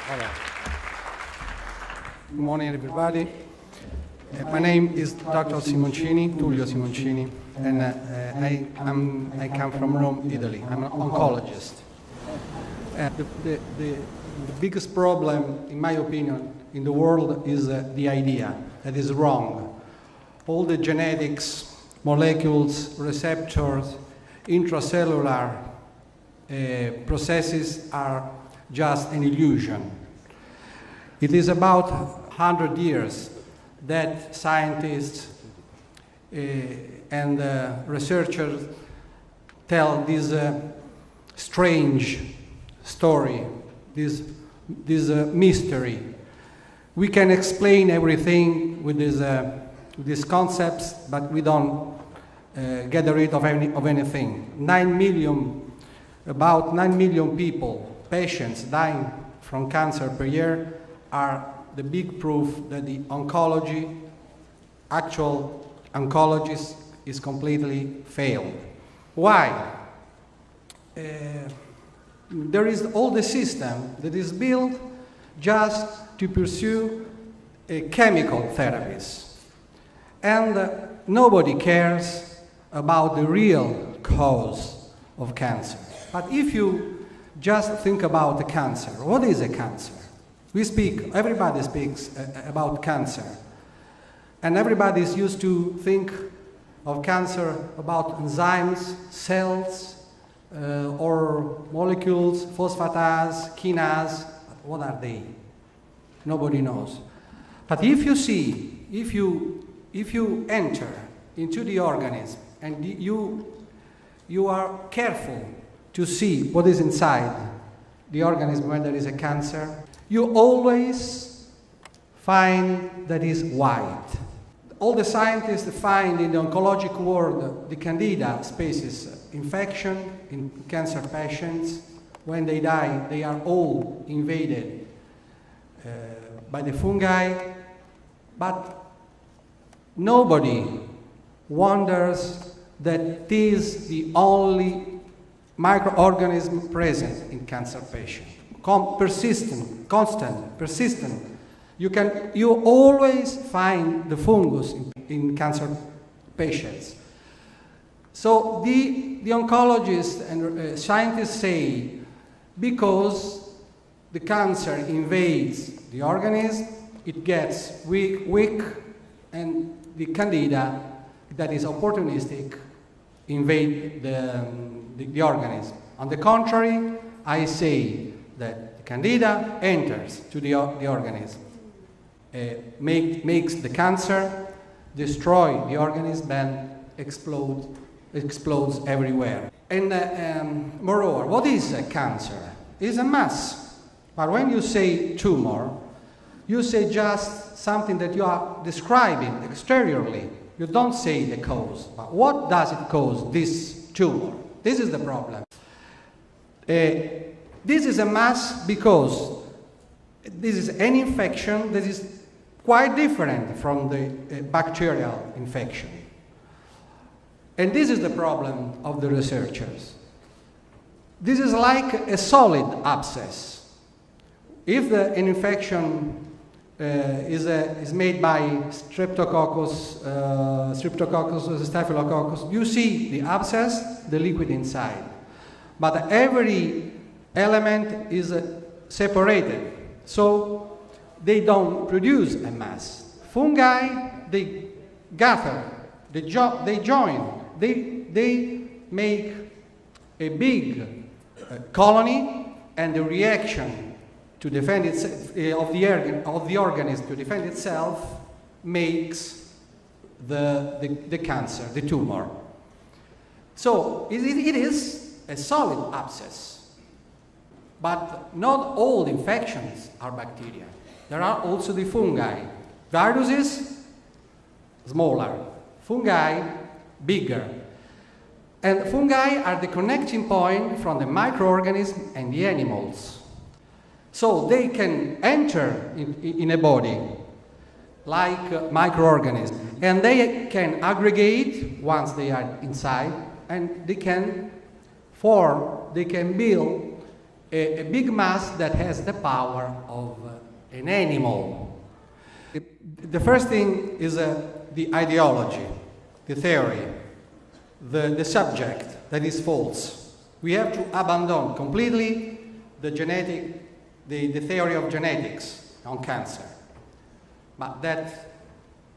Good morning, everybody. My name is Dr. Simoncini, Tullio Simoncini, and I come from Rome, Italy. I'm an oncologist. The biggest problem, in my opinion, in the world is the idea that is wrong. All the genetics, molecules, receptors, intracellular processes are just an illusion. It is about 100 years that scientists and researchers tell this strange story, this mystery. We can explain everything with these concepts, but we don't get rid of anything. About 9 million people, patients dying from cancer per year, are the big proof that the actual oncology is completely failed. Why? There is all the system that is built just to pursue chemical therapies. And nobody cares about the real cause of cancer. But if you just think about the cancer, what is a cancer? Everybody speaks about cancer. And everybody is used to think of cancer about enzymes, cells, or molecules, phosphatase, kinase. What are they? Nobody knows. But if you enter into the organism and you are careful to see what is inside the organism when there is a cancer, you always find that is white. All the scientists find in the oncologic world the Candida species infection in cancer patients. When they die, they are all invaded by the fungi, but nobody wonders that this is the only microorganism present in cancer patients. Persistent. You always find the fungus in cancer patients. So the oncologists and scientists say because the cancer invades the organism, it gets weak, and the Candida, that is opportunistic, invade the organism. On the contrary, I say that the Candida enters to the organism, makes the cancer, destroy the organism, and explodes everywhere. And moreover, what is a cancer? It's a mass. But when you say tumor, you say just something that you are describing exteriorly. You don't say the cause. But what does it cause, this tumor? This is the problem. This is a mass because this is an infection that is quite different from the bacterial infection. And this is the problem of the researchers. This is like a solid abscess. If an infection is made by Streptococcus, Staphylococcus, you see the abscess, the liquid inside. But every element is separated, so they don't produce a mass. Fungi, they gather, they join, they make a big colony, and the reaction to defend itself, of the organism to defend itself makes the cancer, the tumor. So it is a solid abscess. But not all infections are bacteria. There are also the fungi. Viruses, smaller. Fungi, bigger. And fungi are the connecting point from the microorganism and the animals. So they can enter in a body like microorganisms, and they can aggregate once they are inside, and they can build a big mass that has the power of an animal. The first thing is the ideology, the theory, the subject that is false. We have to abandon completely the theory of genetics on cancer. But that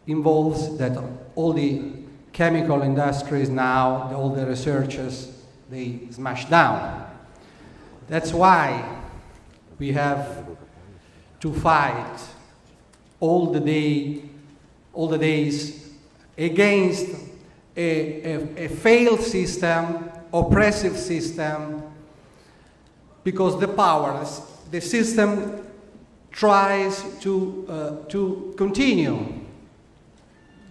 involves that all the chemical industries now, all the researchers, they smash down. That's why we have to fight all the days against a failed system, oppressive system, because the system tries to continue.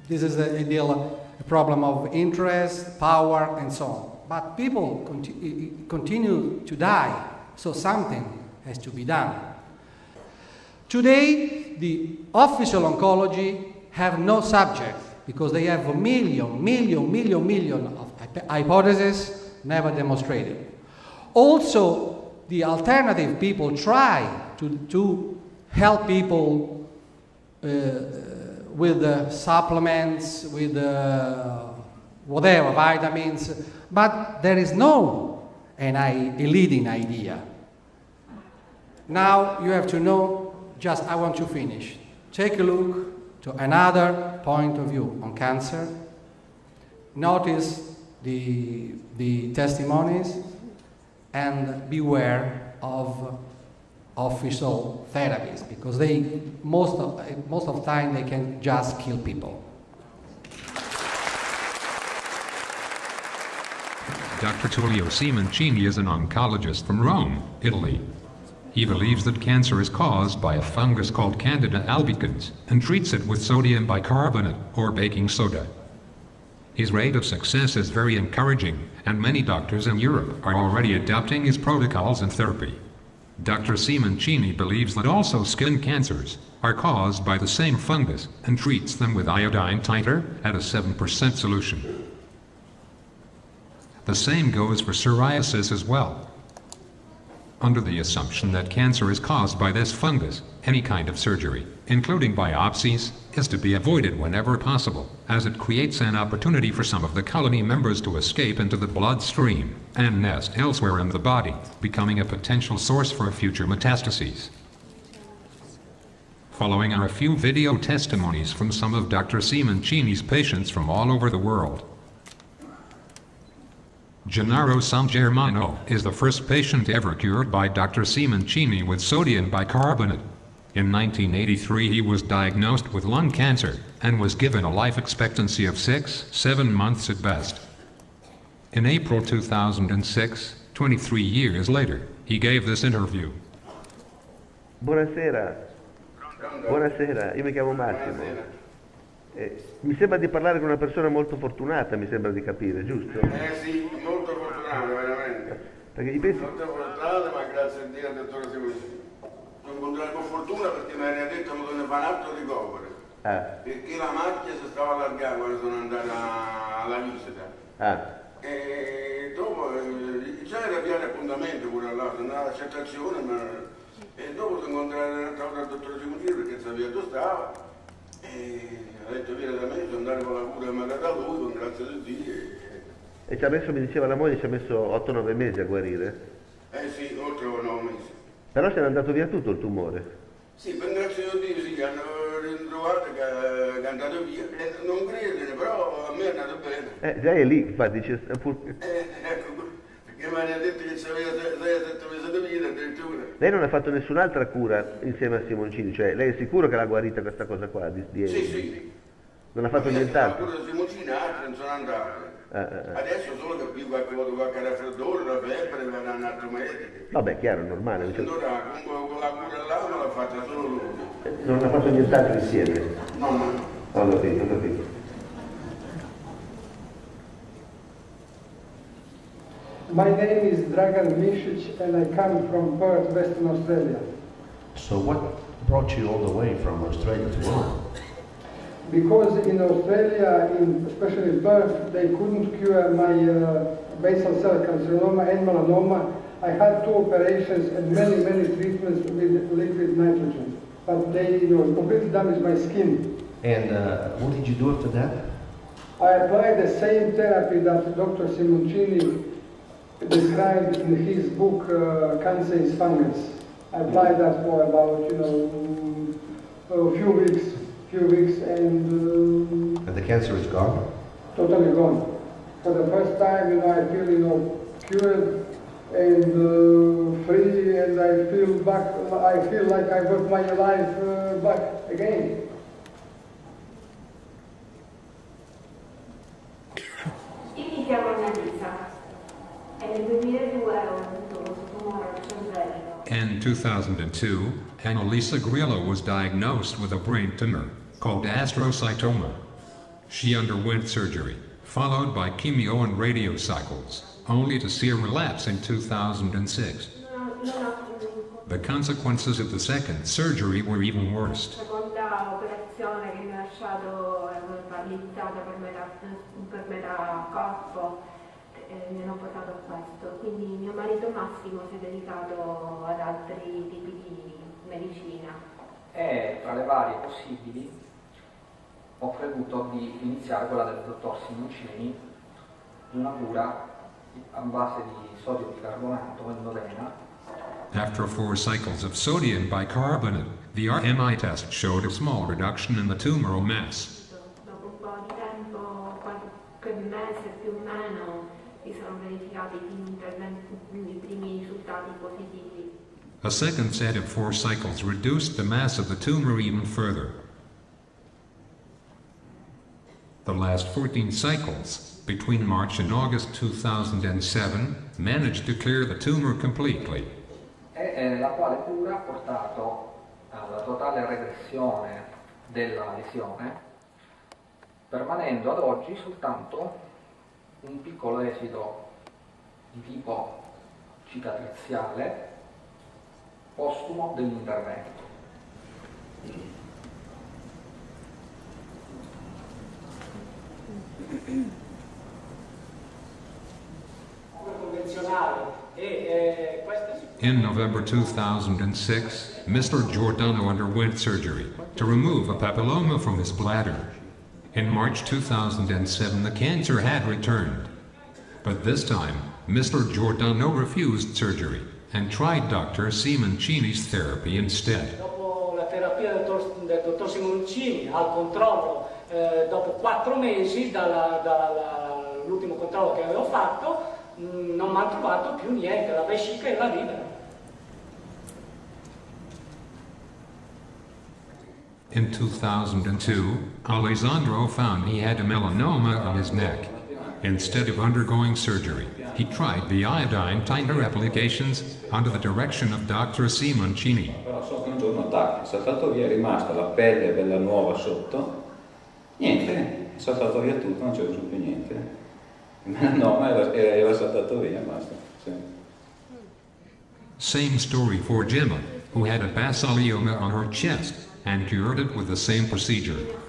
This is a problem of interest, power, and so on. But people continue to die, so something has to be done. Today, the official oncology have no subject because they have a million of hypotheses never demonstrated. Also, the alternative people try to help people with supplements, with whatever, vitamins, but there is no a leading idea. Now you have to know, I want to finish. Take a look to another point of view on cancer. Notice the testimonies and beware of official therapies, because most of the time they can just kill people. Dr. Tullio Simoncini is an oncologist from Rome, Italy. He believes that cancer is caused by a fungus called Candida albicans and treats it with sodium bicarbonate or baking soda. His rate of success is very encouraging, and many doctors in Europe are already adopting his protocols and therapy. Dr. Simoncini believes that also skin cancers are caused by the same fungus and treats them with iodine titer at a 7% solution. The same goes for psoriasis as well. Under the assumption that cancer is caused by this fungus, any kind of surgery, including biopsies, is to be avoided whenever possible, as it creates an opportunity for some of the colony members to escape into the bloodstream and nest elsewhere in the body, becoming a potential source for future metastases. Following are a few video testimonies from some of Dr. Simoncini's patients from all over the world. Gennaro Sangermano is the first patient ever cured by Dr. Simoncini with sodium bicarbonate. In 1983 he was diagnosed with lung cancer and was given a life expectancy of 6-7 months at best. In April 2006, 23 years later, he gave this interview. Buonasera. Buonasera, io mi chiamo Massimo. Mi sembra di parlare con una persona molto fortunata, mi sembra di capire, giusto? Sì, molto fortunato, veramente. Perché gli pensi... Molto fortunato, ma grazie a Dio, dottore Simoncini. Sono incontrato con fortuna perché mi aveva detto che ne fa un altro ricovero. Perché la macchia si stava allargando quando sono andato alla visita. E dopo c'era piano appuntamento pure là, sono andato all'accettazione, e dopo sono incontrato il dottore Simoncini perché sapeva dove stava. E ha detto vieni da me, sono andato con la cura che mi ha dato lui, con grazia di Dio. E ci ha messo, mi diceva la moglie, ci ha messo 8-9 mesi a guarire? Sì, oltre 9 mesi. Però se n'è andato via tutto il tumore? Sì, per grazia di Dio, sì, che hanno ritrovato che è andato via. Non credono, però a me è andato bene. Lei è lì, infatti dice... Ecco, perché mi hanno detto che c'aveva 6-7 mesi di vita addirittura. Lei non ha fatto nessun'altra cura insieme a Simoncini, cioè lei è sicuro che l'ha guarita questa cosa qua? Sì. Non ha fatto nient'altro? La cura di Simoncini altri non sono andati. Adesso solo che qui qualche raffreddore, la febbre, vanno a un altro medico. Vabbè, chiaro, normale. Allora, comunque la cura là non l'ha fatta solo lui. Non ha fatto nient'altro insieme? No. Ho capito. My name is Dragan Mišić and I come from Perth, Western Australia. So what brought you all the way from Australia to Rome? Because in Australia, especially in Perth, they couldn't cure my basal cell carcinoma and melanoma I had 2 operations and many treatments with liquid nitrogen, but they completely damaged my skin. And what did you do after that? I applied the same therapy that Dr. Simoncini described in his book, Cancer is Fungus. I applied that for about, a few weeks, and And the cancer is gone? totally gone. For the first time, I feel, cured and free, and I feel like I got my life back again. Io mi chiamo Annalisa e nel 2002 ho avuto questo tumore al cervello. In 2002, Annalisa Grillo was diagnosed with a brain tumor called astrocytoma. She underwent surgery, followed by chemo and radio cycles, only to see a relapse in 2006. The consequences of the second surgery were even worse. La seconda operazione che mi ha lasciato paralizzata per metà corpo mi hanno portato a questo. Quindi mio marito Massimo si è dedicato ad altri tipi di medicina. E tra le varie possibili ho creduto di iniziare quella del dottor Simoncini, una cura a base di sodio bicarbonato endovena. After 4 cycles of sodium bicarbonate, the RMI test showed a small reduction in the tumoral mass. Dopo un po' di tempo, qualche mese più o meno, si sono verificati i primi risultati positivi. A second set of 4 cycles reduced the mass of the tumor even further. The last 14 cycles, between March and August 2007, managed to clear the tumor completely. La quale cura ha portato alla totale regressione della lesione, permanendo ad oggi soltanto un piccolo esito di tipo cicatriziale postumo dell'intervento. In November 2006, Mr. Giordano underwent surgery to remove a papilloma from his bladder. In March 2007, the cancer had returned. But this time, Mr. Giordano refused surgery and tried Dr. Simoncini's therapy instead. Dopo la terapia del dottor Simoncini, al controllo, dopo 4 mesi dall'ultimo controllo che avevo fatto, non mi hanno trovato più niente, la vescica era libera. In 2002, Alessandro found he had a melanoma on his neck. Instead of undergoing surgery, he tried the iodine titer applications under the direction of Dr. Simoncini. Però so che un giorno è saltato via, è rimasta la pelle bella nuova sotto, niente, è saltato via tutto, non c'è più niente. Il melanoma era saltato via, basta. Sì. Same story for Gemma, who had a basalioma on her chest and cured it with the same procedure.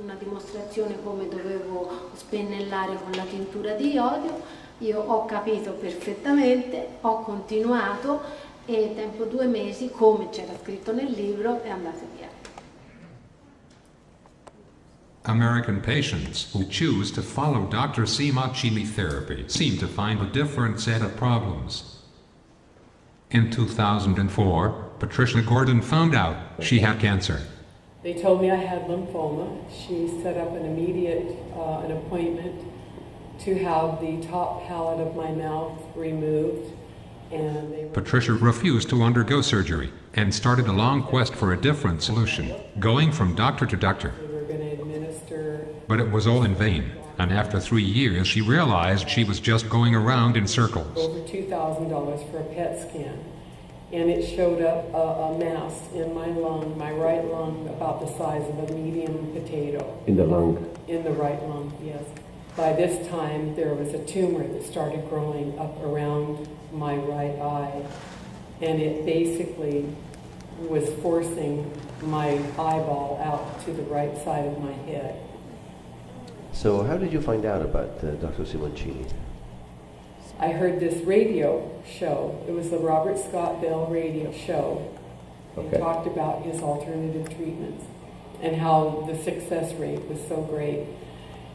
Una dimostrazione come dovevo spennellare con la tintura di iodio, io ho capito perfettamente, ho continuato e tempo 2 mesi, come c'era scritto nel libro, è andato via. American patients who choose to follow Dr. Simoncini therapy seem to find a different set of problems. In 2004, Patricia Gordon found out she had cancer. They told me I had lymphoma. She set up an immediate an appointment to have the top palate of my mouth removed. And they Patricia refused to undergo surgery and started a long quest for a different solution, going from doctor to doctor. They were going to administer. But it was all in vain, and after 3 years she realized she was just going around in circles. Over $2,000 for a PET scan. And it showed up a mass in my lung, my right lung, about the size of a medium potato. In the lung? In the right lung, yes. By this time, there was a tumor that started growing up around my right eye. And it basically was forcing my eyeball out to the right side of my head. So how did you find out about Dr. Simoncini? I heard this radio show. It was the Robert Scott Bell radio show. He talked about his alternative treatments and how the success rate was so great.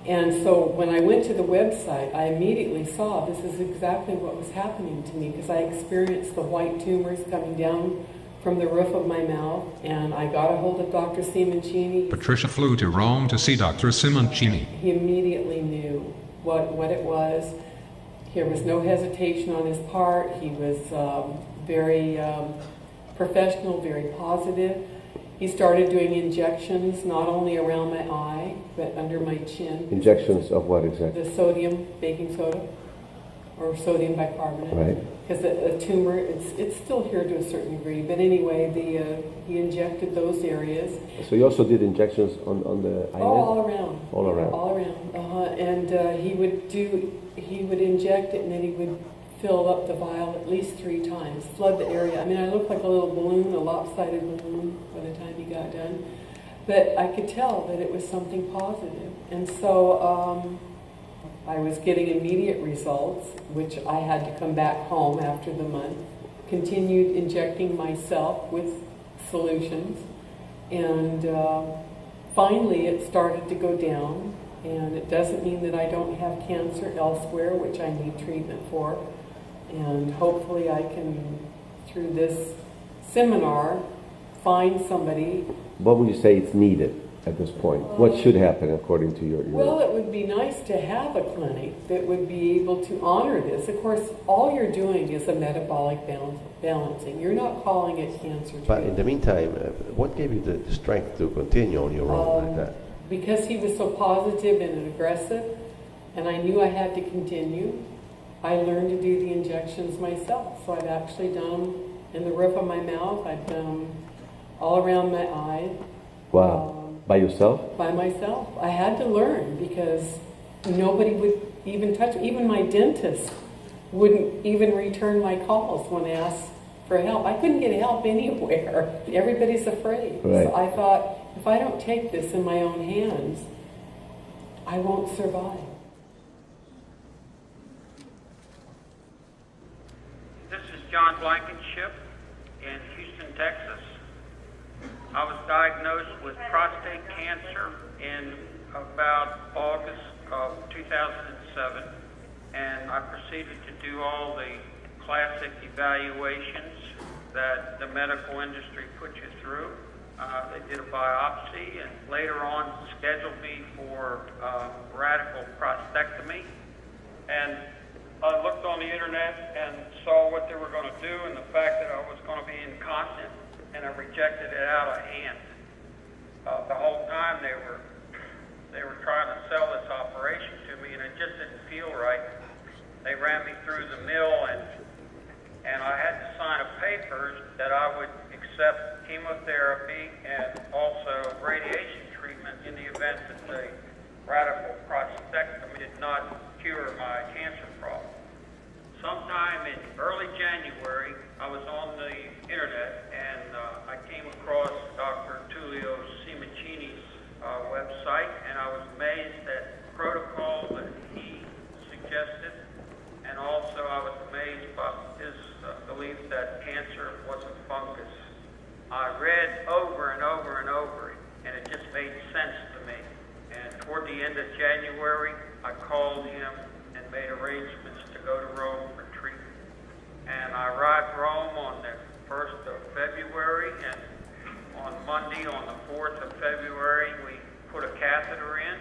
And so when I went to the website, I immediately saw this is exactly what was happening to me, because I experienced the white tumors coming down from the roof of my mouth, and I got a hold of Dr. Simoncini. Patricia flew to Rome to see Dr. Simoncini. He immediately knew what it was. There was no hesitation on his part. He was very professional, very positive. He started doing injections not only around my eye, but under my chin. Injections of what exactly? The sodium baking soda, or sodium bicarbonate. Right. Because a tumor, it's still here to a certain degree. But anyway, he injected those areas. So you also did injections on the eyelid? All around. All around. All around. And he would inject it, and then he would fill up the vial at least 3 times, flood the area. I mean, I looked like a little balloon, a lopsided balloon by the time he got done. But I could tell that it was something positive. And so I was getting immediate results, which I had to come back home after the month, continued injecting myself with solutions, and finally it started to go down. And it doesn't mean that I don't have cancer elsewhere, which I need treatment for. And hopefully I can, through this seminar, find somebody. What would you say is needed at this point? What should happen according to your... Well, it would be nice to have a clinic that would be able to honor this. Of course, all you're doing is a metabolic balancing. You're not calling it cancer treatment. But in the meantime, what gave you the strength to continue on your own like that? Because he was so positive and aggressive, and I knew I had to continue, I learned to do the injections myself. So I've actually done them in the roof of my mouth. I've done them all around my eye. Wow. By yourself? By myself. I had to learn because nobody would even touch me. Even my dentist wouldn't even return my calls when asked for help. I couldn't get help anywhere. Everybody's afraid. Right. So I thought, if I don't take this in my own hands, I won't survive. This is John Blankenship in Houston, Texas. I was diagnosed with prostate cancer in about August of 2007, and I proceeded to do all the classic evaluations that the medical industry puts you through. They did a biopsy and later on scheduled me for radical prostatectomy. And I looked on the internet and saw what they were going to do and the fact that I was going to be incontinent, and I rejected it out of hand. The whole time they were trying to sell this operation to me, and it just didn't feel right. They ran me through the mill, and I had to sign a paper that I would accept chemotherapy and also radiation treatment in the event that the radical prostatectomy did not cure my cancer problem. Sometime in early January, I was on the internet and I came across Dr. Tullio Simoncini's website, and I was amazed at the protocol that he suggested, and also I was amazed by his belief that cancer was a fungus. I read over and over and over it, and it just made sense to me. And toward the end of January, I called him and made arrangements to go to Rome for treatment. And I arrived Rome on the 1st of February, and on Monday, on the 4th of February, we put a catheter in.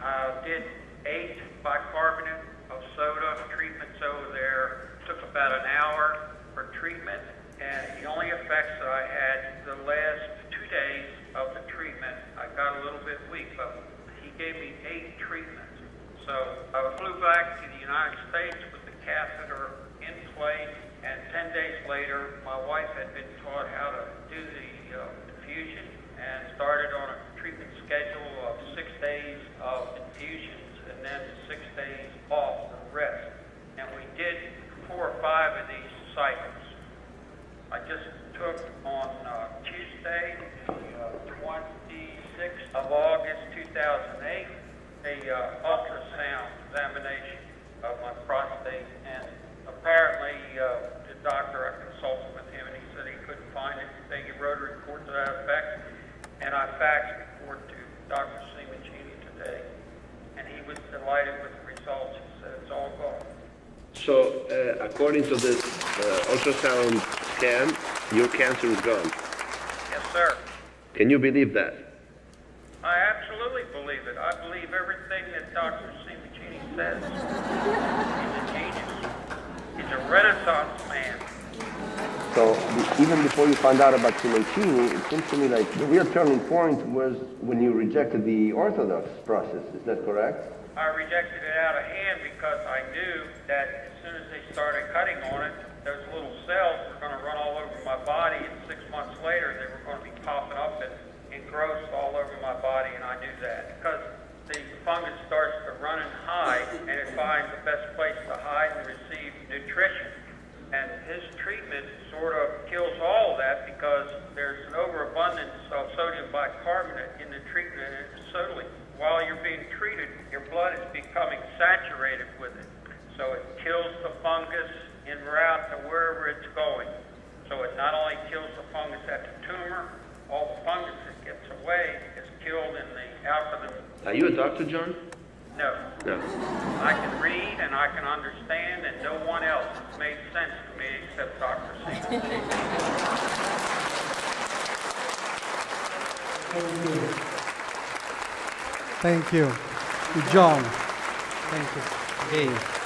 I did 8 bicarbonate of soda treatments over there. It took about an hour for treatment. And the only effects that I had the last 2 days of the treatment, I got a little bit weak, but he gave me 8 treatments. So I flew back to the United States with the catheter in place, and 10 days later, my wife had been taught how to do the infusion and started on a treatment schedule of 6 days of infusions and then 6 days off for rest. And we did 4 or 5 of these cycles. I just took on Tuesday, the 26th of August 2008, a ultrasound examination of my prostate, the doctor, I consulted with him, and he said he couldn't find anything. He wrote a report to that effect, and I faxed the report to Dr. Simoncini today, and he was delighted with the results. He said it's all gone. So, according to this ultrasound scan, your cancer is gone. Yes, sir. Can you believe that? I absolutely believe it. I believe everything that Dr. Simoncini says. He's a genius. He's a Renaissance man. So, even before you found out about Simoncini, it seems to me like the real turning point was when you rejected the Orthodox process. Is that correct? I rejected it out of hand because I knew that as soon as they started cutting on it, those little cells were going to run all over my body, and 6 months later they were going to be popping up and gross all over my body, and I knew that. Because the fungus starts to run and hide, and it finds the best place to hide and receive nutrition. And his treatment sort of kills all of that because there's an overabundance of sodium bicarbonate in the treatment, and it's totally, while you're being treated, your blood is becoming saturated with it. So it kills the fungus en route to wherever it's going. So it not only kills the fungus at the tumor, all the fungus that gets away is killed in the after the... Are you a doctor, John? No. No. I can read and I can understand, and no one else has made sense to me except Dr. Simoncini. Thank you. John. Thank you. Again.